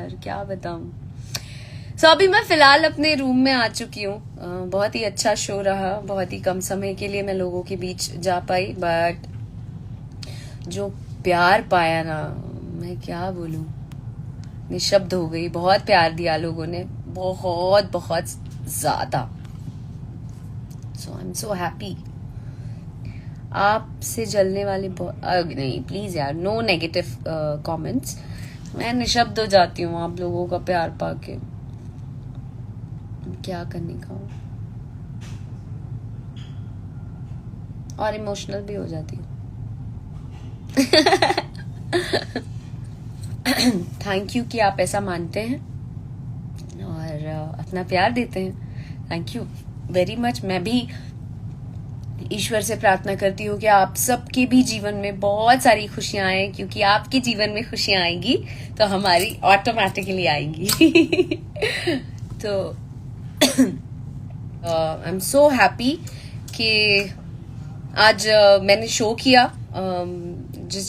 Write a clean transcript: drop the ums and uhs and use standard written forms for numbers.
यार, क्या बताऊं। अभी मैं फिलहाल अपने रूम में आ चुकी हूँ। बहुत ही अच्छा शो रहा, बहुत ही कम समय के लिए मैं लोगों के बीच जा पाई, बट जो प्यार पाया ना, मैं क्या बोलूं, निशब्द हो गई। बहुत प्यार दिया लोगों ने, बहुत बहुत ज्यादा। सो आई एम सो हैप्पी। आपसे जलने वाले नहीं, प्लीज यार, नो नेगेटिव कमेंट्स। मैं निशब्द हो जाती हूँ आप लोगों का प्यार पाके, क्या करने का। और इमोशनल भी हो जाती हूँ। थैंक यू कि आप ऐसा मानते हैं और अपना प्यार देते हैं। Thank you very much. मैं भी ईश्वर से प्रार्थना करती हूँ कि आप सबके भी जीवन में बहुत सारी खुशियां आए, क्योंकि आपके जीवन में खुशियां आएंगी तो हमारी ऑटोमेटिकली आएंगी। तो आई एम सो हैप्पी कि आज मैंने शो किया जिस